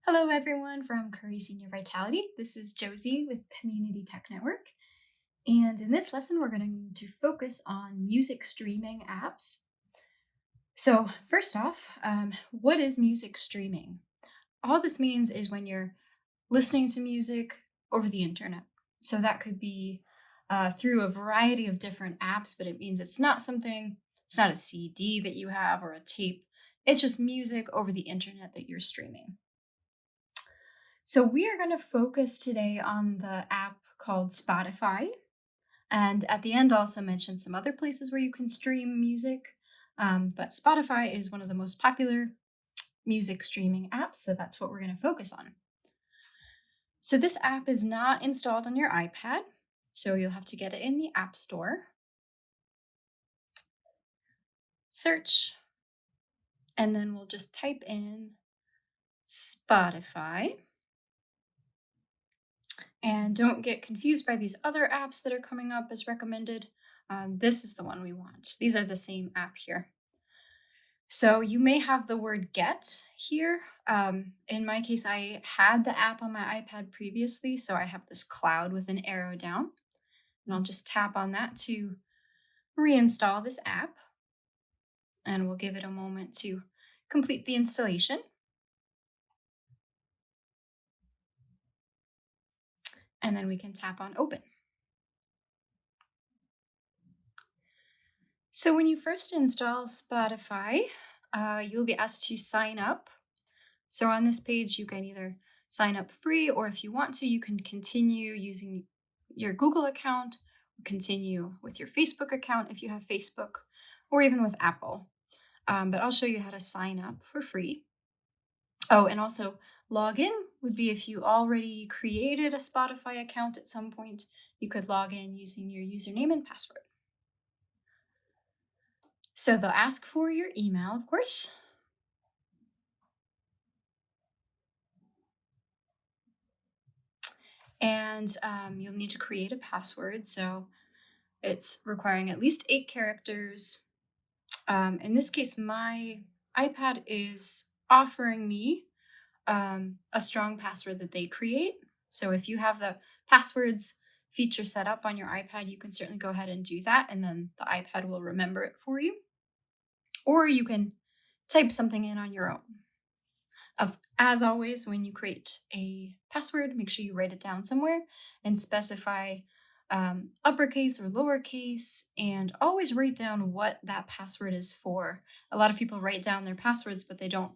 Hello, everyone from Curry Senior Vitality. This is Josie with Community Tech Network. And in this lesson, we're going to focus on music streaming apps. So, first off, what is music streaming? All this means is when you're listening to music over the internet. So, that could be through a variety of different apps, but it means it's not a CD that you have or a tape. It's just music over the internet that you're streaming. So, we are going to focus today on the app called Spotify. And at the end, I'll also mention some other places where you can stream music. But Spotify is one of the most popular music streaming apps. So, that's what we're going to focus on. So, this app is not installed on your iPad. So, you'll have to get it in the App Store. Search. And then we'll just type in Spotify. And don't get confused by these other apps that are coming up as recommended. This is the one we want. These are the same app here. So you may have the word get here. In my case, I had the app on my iPad previously, so I have this cloud with an arrow down. And I'll just tap on that to reinstall this app. And we'll give it a moment to complete the installation. And then we can tap on open. So when you first install Spotify, you'll be asked to sign up. So on this page, you can either sign up free, or if you want to, you can continue using your Google account, continue with your Facebook account if you have Facebook, or even with Apple. But I'll show you how to sign up for free. Oh, and also login would be if you already created a Spotify account at some point, you could log in using your username and password. So they'll ask for your email, of course. And you'll need to create a password. So it's requiring at least 8 characters. In this case, my iPad is offering me a strong password that they create. So if you have the passwords feature set up on your iPad, you can certainly go ahead and do that, and then the iPad will remember it for you. Or you can type something in on your own. As always, when you create a password, make sure you write it down somewhere and specify uppercase or lowercase, and always write down what that password is for. A lot of people write down their passwords, but they don't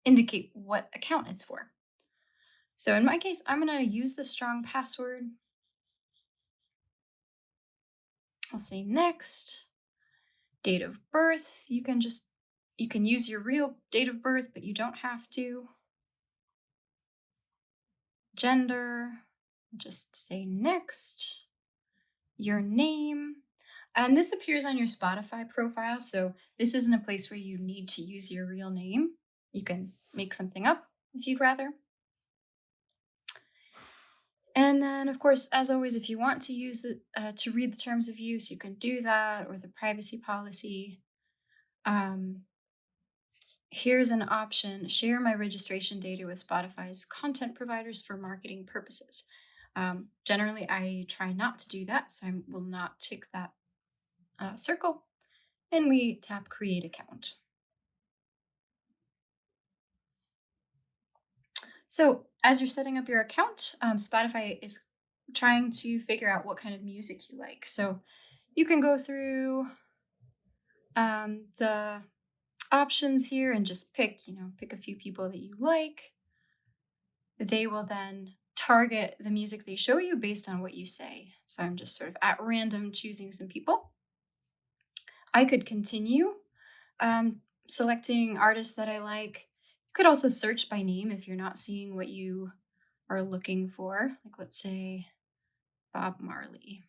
indicate what account it's for. So in my case, I'm going to use the strong password. I'll say next. Date of birth, you can use your real date of birth, but you don't have to. Gender, just say next. Your name. And this appears on your Spotify profile, so this isn't a place where you need to use your real name. You can make something up if you'd rather. And then, of course, as always, if you want to use to read the terms of use, you can do that, or the privacy policy. Here's an option: share my registration data with Spotify's content providers for marketing purposes. Generally, I try not to do that, so I will not tick that circle. And we tap create account. So as you're setting up your account, Spotify is trying to figure out what kind of music you like. So you can go through the options here and just pick a few people that you like. They will then target the music they show you based on what you say. So I'm just sort of at random choosing some people. I could continue selecting artists that I like. You could also search by name if you're not seeing what you are looking for. Like, let's say Bob Marley.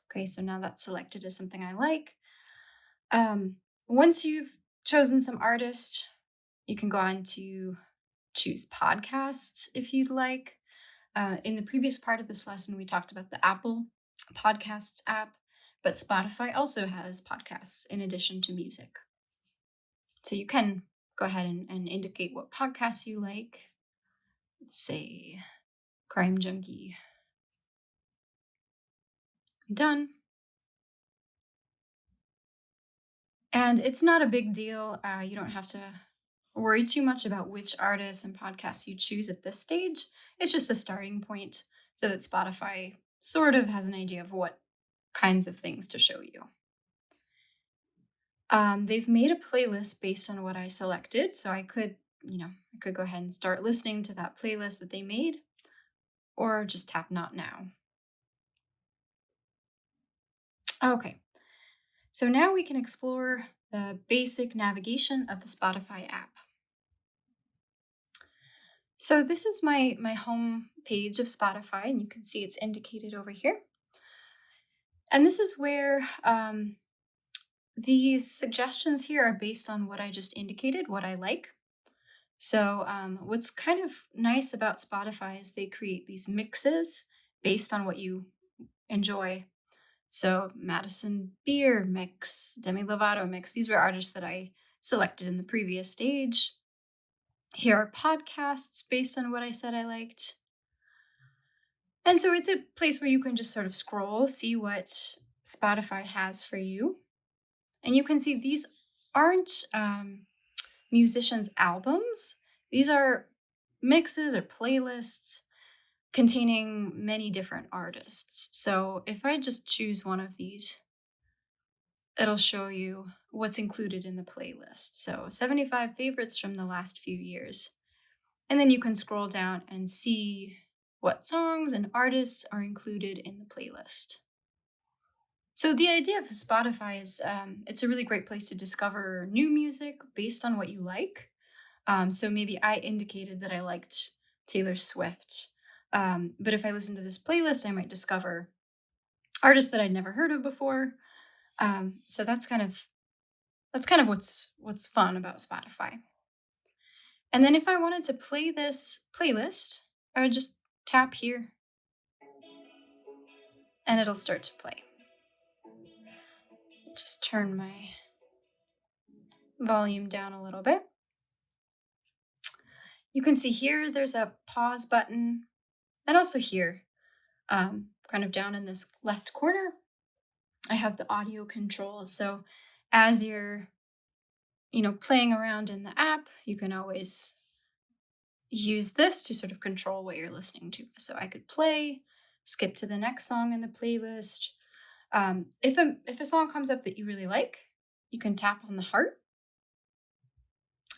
Okay, so now that's selected as something I like. Once you've chosen some artist, you can go on to choose podcasts if you'd like. In the previous part of this lesson, we talked about the Apple Podcasts app, but Spotify also has podcasts in addition to music. So you can go ahead and indicate what podcasts you like. let's say Crime Junkie. Done. And it's not a big deal. You don't have to worry too much about which artists and podcasts you choose at this stage. It's just a starting point so that Spotify sort of has an idea of what kinds of things to show you. They've made a playlist based on what I selected, so I could go ahead and start listening to that playlist that they made, or just tap Not Now. Okay, so now we can explore the basic navigation of the Spotify app. So this is my home page of Spotify, and you can see it's indicated over here. And this is where these suggestions here are based on what I just indicated, what I like. So what's kind of nice about Spotify is they create these mixes based on what you enjoy. So Madison Beer mix, Demi Lovato mix. These were artists that I selected in the previous stage. Here are podcasts based on what I said I liked. And so it's a place where you can just sort of scroll, see what Spotify has for you. And you can see these aren't musicians' albums. These are mixes or playlists containing many different artists. So if I just choose one of these, it'll show you what's included in the playlist. So 75 favorites from the last few years. And then you can scroll down and see what songs and artists are included in the playlist. So the idea of Spotify is it's a really great place to discover new music based on what you like. So maybe I indicated that I liked Taylor Swift. But if I listen to this playlist, I might discover artists that I'd never heard of before. So that's kind of what's fun about Spotify. And then if I wanted to play this playlist, I would just tap here and it'll start to play. Just turn my volume down a little bit. You can see here there's a pause button, and also here, kind of down in this left corner, I have the audio controls. So as you're, playing around in the app, you can always use this to sort of control what you're listening to. So I could play, skip to the next song in the playlist. If a song comes up that you really like, you can tap on the heart,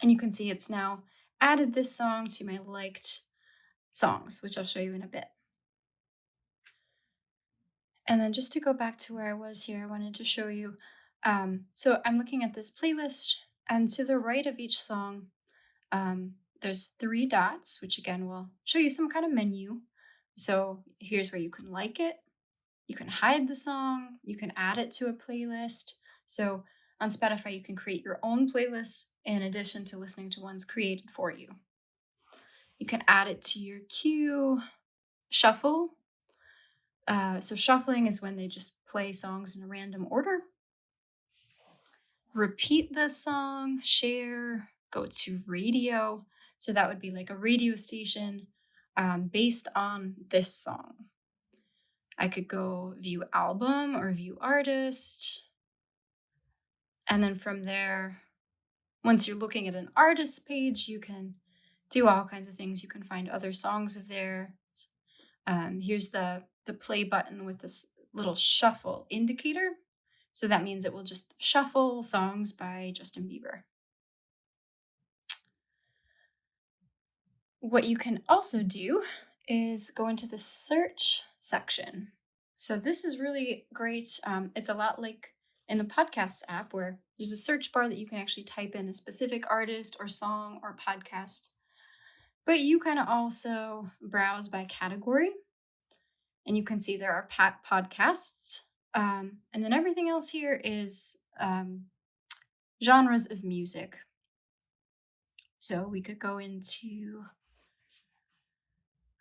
and you can see it's now added this song to my liked songs, which I'll show you in a bit. And then just to go back to where I was here, I wanted to show you. So I'm looking at this playlist, and to the right of each song, there's 3 dots, which again will show you some kind of menu. So here's where you can like it, you can hide the song, you can add it to a playlist. So on Spotify, you can create your own playlists in addition to listening to ones created for you. You can add it to your queue, shuffle. So shuffling is when they just play songs in a random order. Repeat the song, share, go to radio. So that would be like a radio station based on this song. I could go view album or view artist. And then from there, once you're looking at an artist page, you can do all kinds of things. You can find other songs of theirs. Here's the play button with this little shuffle indicator. So that means it will just shuffle songs by Justin Bieber. What you can also do is go into the search section. So this is really great. It's a lot like in the podcasts app where there's a search bar that you can actually type in a specific artist or song or podcast. But you can also browse by category. And you can see there are podcasts. And then everything else here is genres of music. So we could go into,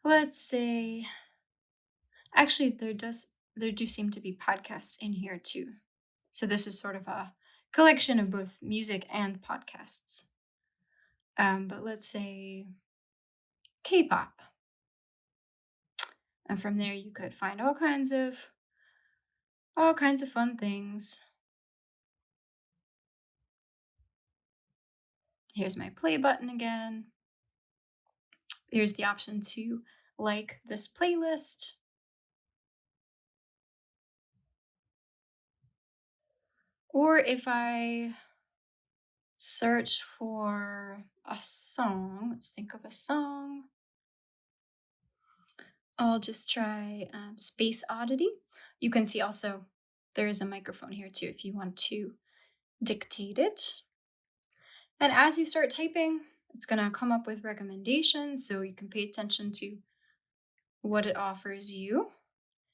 let's say, actually there do seem to be podcasts in here too. So this is sort of a collection of both music and podcasts. But let's say K-pop. And from there you could find all kinds of fun things. Here's my play button again. Here's the option to like this playlist. Or if I search for a song, let's think of a song. I'll just try Space Oddity. You can see also there is a microphone here too if you want to dictate it. And as you start typing, it's going to come up with recommendations, so you can pay attention to what it offers you.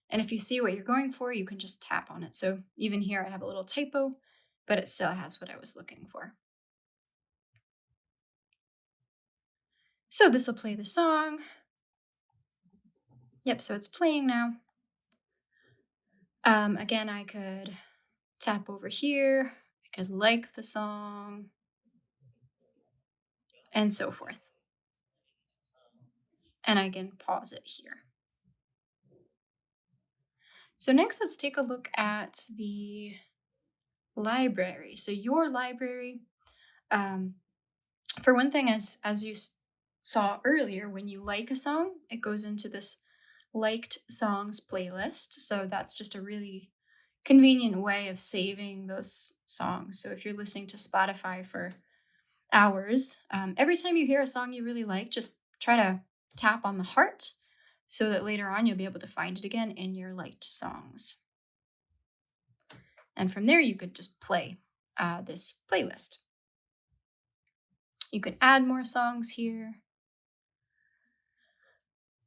And if you see what you're going for, you can just tap on it. So even here, I have a little typo, but it still has what I was looking for. So this will play the song. Yep, so it's playing now. Again, I could tap over here. I could like the song, and so forth. And I can pause it here. So next, let's take a look at the library. So your library, for one thing, as you saw earlier, when you like a song, it goes into this liked songs playlist. So that's just a really convenient way of saving those songs. So if you're listening to Spotify for hours, every time you hear a song you really like, just try to tap on the heart so that later on you'll be able to find it again in your liked songs. And from there, you could just play this playlist. You can add more songs here.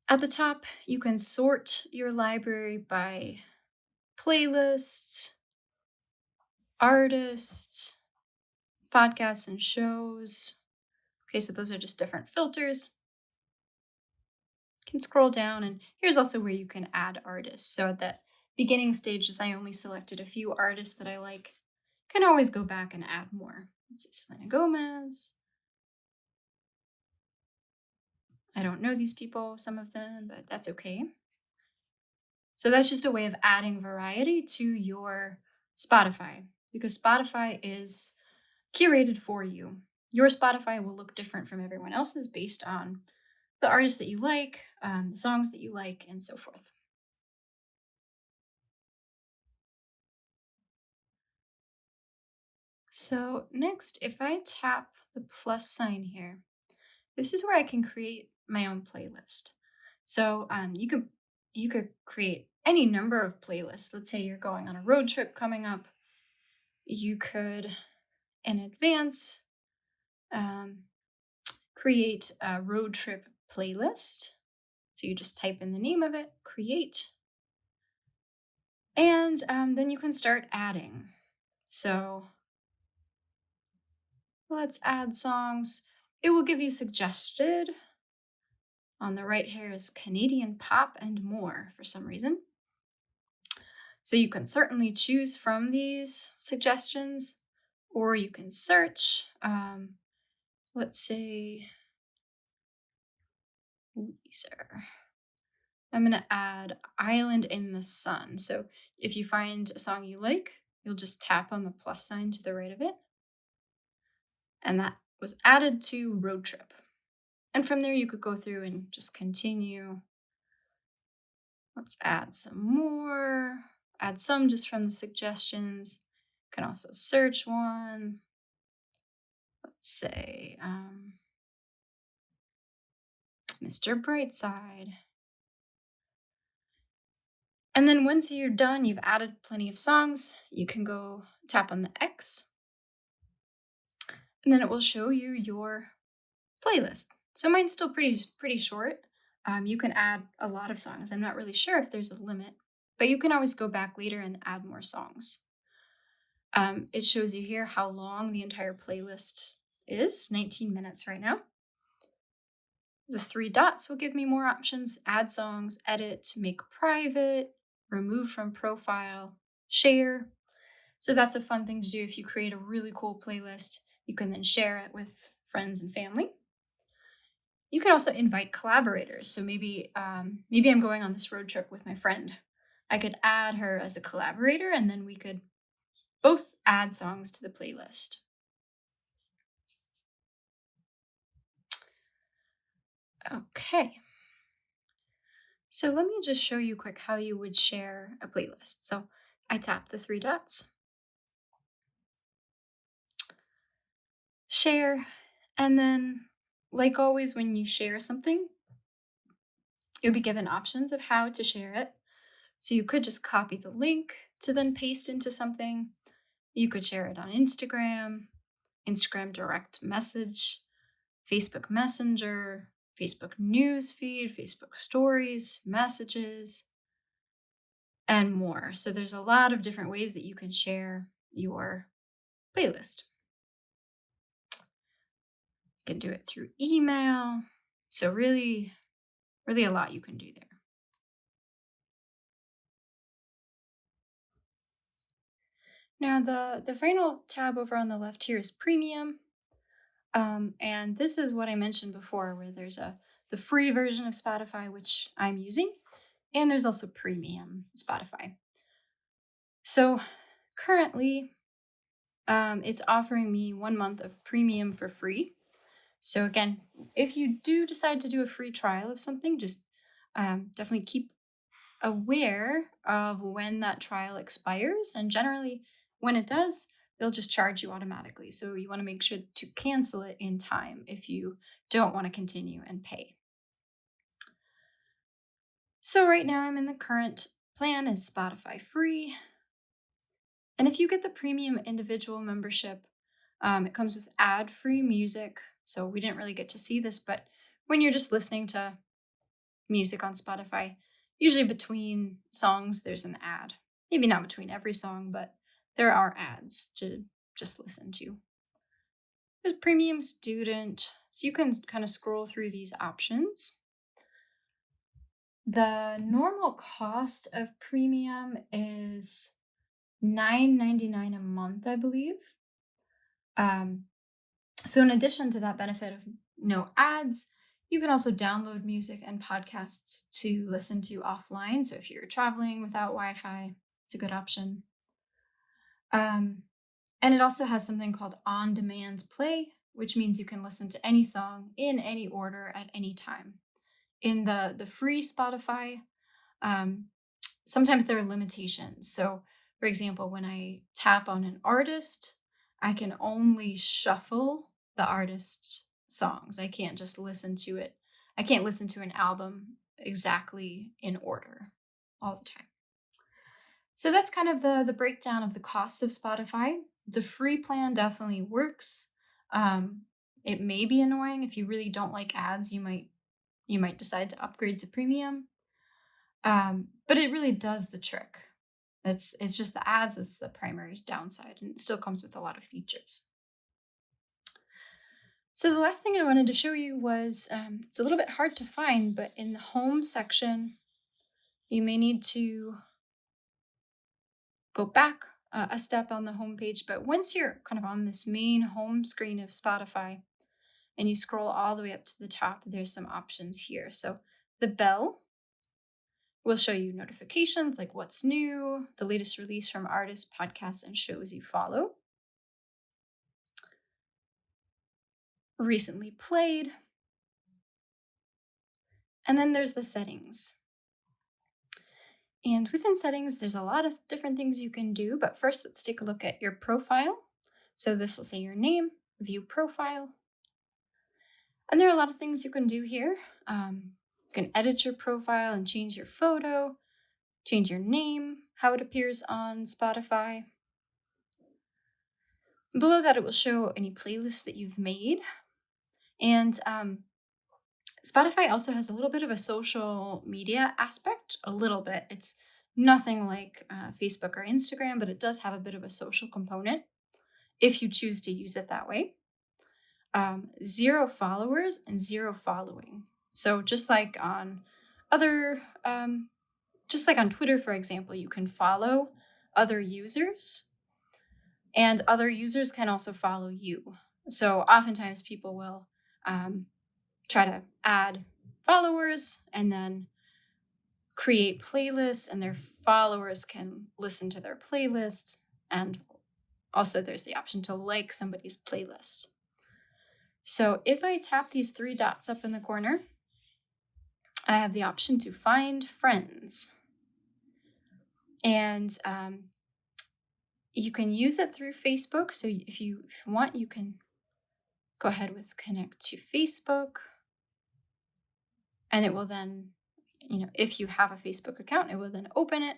At the top, you can sort your library by playlist, artist, podcasts, and shows. Okay, so those are just different filters. You can scroll down, and here's also where you can add artists. So at that beginning stages, I only selected a few artists that I like. You can always go back and add more. Let's see, Selena Gomez. I don't know these people, some of them, but that's okay. So that's just a way of adding variety to your Spotify, because Spotify is curated for you. Your Spotify will look different from everyone else's based on the artists that you like, the songs that you like, and so forth. So next, if I tap the plus sign here, this is where I can create my own playlist. So you could create any number of playlists. Let's say you're going on a road trip coming up. You could, in advance, create a road trip playlist. So you just type in the name of it, create, and then you can start adding. So let's add songs. It will give you suggested. On the right here is Canadian pop and more for some reason. So you can certainly choose from these suggestions, or you can search. Let's say Weezer. I'm going to add Island in the Sun. So if you find a song you like, you'll just tap on the plus sign to the right of it. And that was added to road trip. And from there, you could go through and just continue. Let's add some more. Add some just from the suggestions. You can also search one. Let's say Mr. Brightside. And then once you're done, you've added plenty of songs, you can go tap on the X. And then it will show you your playlist. So mine's still pretty short. You can add a lot of songs. I'm not really sure if there's a limit, but you can always go back later and add more songs. It shows you here how long the entire playlist is, 19 minutes right now. The 3 dots will give me more options: add songs, edit, make private, remove from profile, share. So that's a fun thing to do if you create a really cool playlist. You can then share it with friends and family. You could also invite collaborators. So maybe I'm going on this road trip with my friend. I could add her as a collaborator, and then we could both add songs to the playlist. Okay. So let me just show you quick how you would share a playlist. So I tap the three dots, share, and then, like always, when you share something, you'll be given options of how to share it. So you could just copy the link to then paste into something. You could share it on Instagram, Instagram direct message, Facebook Messenger, Facebook newsfeed, Facebook stories, messages, and more. So there's a lot of different ways that you can share your playlist. You can do it through email. So really, really a lot you can do there. Now the final tab over on the left here is premium. And this is what I mentioned before, where there's the free version of Spotify, which I'm using, and there's also premium Spotify. So currently, it's offering me 1 month of premium for free. So again, if you do decide to do a free trial of something, just definitely keep aware of when that trial expires. And generally, when it does, they'll just charge you automatically. So you want to make sure to cancel it in time if you don't want to continue and pay. So right now I'm in the current plan is Spotify free. And if you get the premium individual membership, it comes with ad-free music. So we didn't really get to see this, but when you're just listening to music on Spotify, usually between songs, there's an ad. Maybe not between every song, but there are ads to just listen to. There's premium student, so you can kind of scroll through these options. The normal cost of premium is $9.99 a month, I believe. So in addition to that benefit of no ads, you can also download music and podcasts to listen to offline. So if you're traveling without Wi-Fi, it's a good option. And it also has something called on-demand play, which means you can listen to any song in any order at any time. In the free Spotify, sometimes there are limitations. So, for example, when I tap on an artist, I can only shuffle the artist's songs. I can't just listen to it. I can't listen to an album exactly in order all the time. So that's kind of the breakdown of the costs of Spotify. The free plan definitely works. It may be annoying if you really don't like ads. You might decide to upgrade to premium. But it really does the trick. It's just the ads that's the primary downside, and it still comes with a lot of features. So the last thing I wanted to show you was it's a little bit hard to find, but in the home section, you may need to go back a step on the home page. But once you're kind of on this main home screen of Spotify and you scroll all the way up to the top, there's some options here. So the bell will show you notifications like what's new, the latest release from artists, podcasts, and shows you follow. Recently played. And then there's the settings. And within settings, there's a lot of different things you can do. But first, let's take a look at your profile. So this will say your name, view profile. And there are a lot of things you can do here. You can edit your profile and change your photo, change your name, how it appears on Spotify. Below that, it will show any playlists that you've made. And Spotify also has a little bit of a social media aspect, a little bit. It's nothing like Facebook or Instagram, but it does have a bit of a social component if you choose to use it that way. 0 followers and 0 following. So just like on just like on Twitter, for example, you can follow other users and other users can also follow you. So oftentimes people will try to add followers and then create playlists, and their followers can listen to their playlist. And also there's the option to like somebody's playlist. So if I tap these 3 dots up in the corner, I have the option to find friends. And you can use it through Facebook. So if you want, you can go ahead with connect to Facebook. And it will then, if you have a Facebook account, it will then open it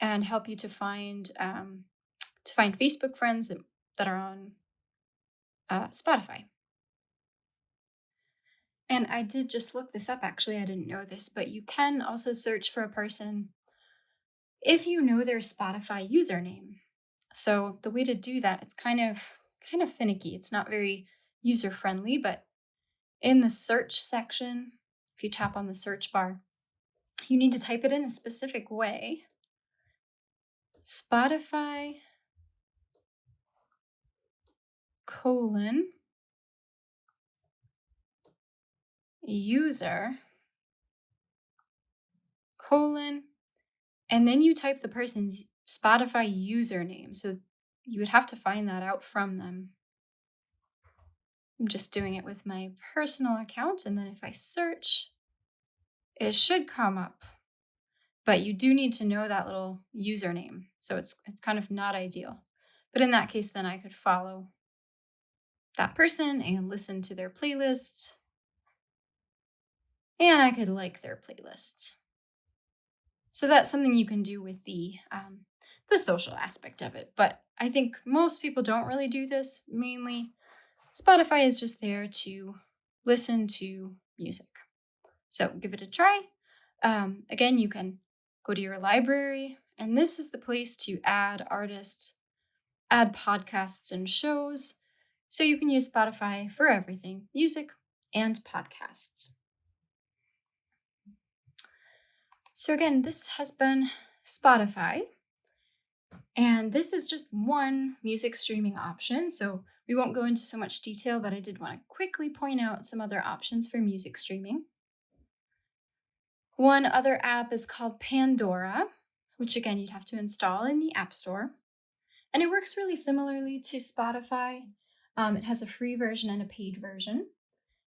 and help you to find Facebook friends that are on Spotify. And I did just look this up, actually. I didn't know this, but you can also search for a person if you know their Spotify username. So the way to do that, it's kind of finicky. It's not very user-friendly, but in the search section, if you tap on the search bar, you need to type it in a specific way. Spotify : user : and then you type the person's Spotify username. So you would have to find that out from them. I'm just doing it with my personal account, and then if I search, it should come up. But you do need to know that little username. So it's kind of not ideal. But in that case, then I could follow that person and listen to their playlists. And I could like their playlists. So that's something you can do with the social aspect of it. But I think most people don't really do this. Mainly, Spotify is just there to listen to music. So give it a try. Again, you can go to your library, and this is the place to add artists, add podcasts and shows. So you can use Spotify for everything, music and podcasts. So again, this has been Spotify. And this is just one music streaming option. So we won't go into so much detail, but I did want to quickly point out some other options for music streaming. One other app is called Pandora, which again, you'd have to install in the App Store. And it works really similarly to Spotify. It has a free version and a paid version,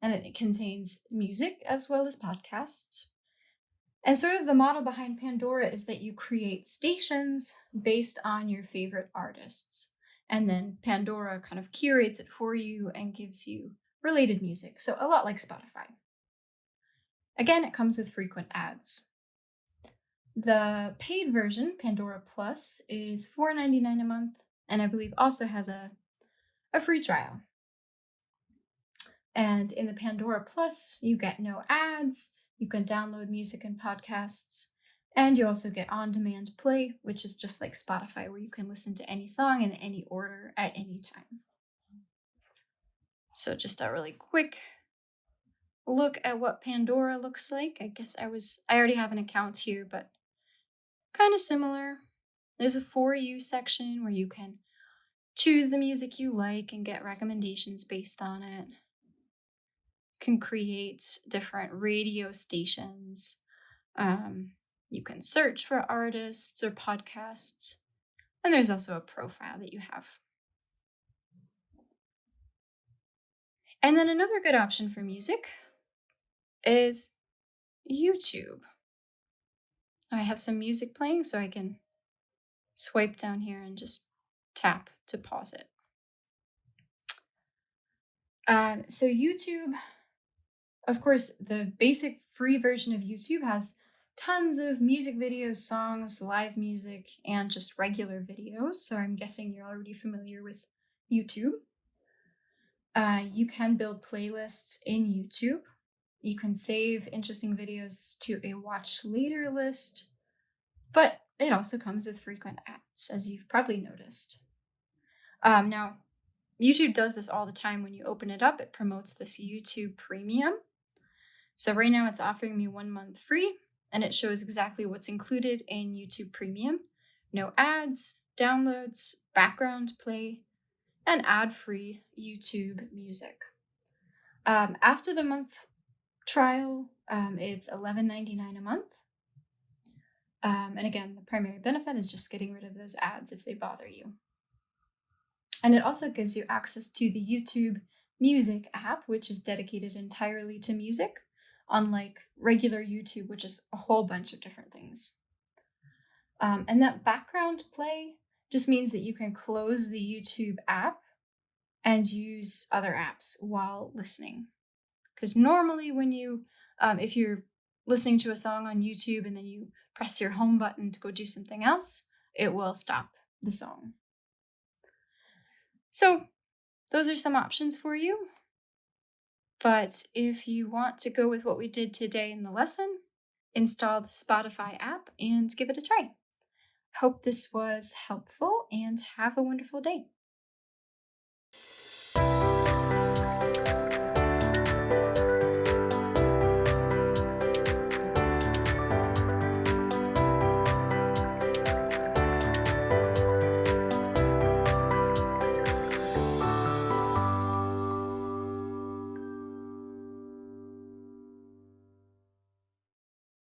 and it contains music as well as podcasts. And sort of the model behind Pandora is that you create stations based on your favorite artists. And then Pandora kind of curates it for you and gives you related music. So a lot like Spotify. Again, it comes with frequent ads. The paid version, Pandora Plus, is $4.99 a month, and I believe also has a free trial. And in the Pandora Plus, you get no ads, you can download music and podcasts, and you also get on-demand play, which is just like Spotify, where you can listen to any song in any order at any time. So just a really quick look at what Pandora looks like. I guess I already have an account here, but kind of similar. There's a For You section where you can choose the music you like and get recommendations based on it. You can create different radio stations. You can search for artists or podcasts. And there's also a profile that you have. And then another good option for music is YouTube. I have some music playing, so I can swipe down here and just tap to pause it. So YouTube, of course, the basic free version of YouTube has tons of music videos, songs, live music, and just regular videos. So I'm guessing you're already familiar with YouTube. You can build playlists in YouTube. You can save interesting videos to a watch later list, but it also comes with frequent ads, as you've probably noticed. Now, YouTube does this all the time. When you open it up, it promotes this YouTube Premium. So right now it's offering me 1 month free, and it shows exactly what's included in YouTube Premium. No ads, downloads, background play, and ad-free YouTube music. After the month trial. It's $11.99 a month. And again, the primary benefit is just getting rid of those ads if they bother you. And it also gives you access to the YouTube Music app, which is dedicated entirely to music, unlike regular YouTube, which is a whole bunch of different things. And that background play just means that you can close the YouTube app and use other apps while listening. Because normally, when if you're listening to a song on YouTube and then you press your home button to go do something else, it will stop the song. So, those are some options for you. But if you want to go with what we did today in the lesson, install the Spotify app and give it a try. Hope this was helpful and have a wonderful day.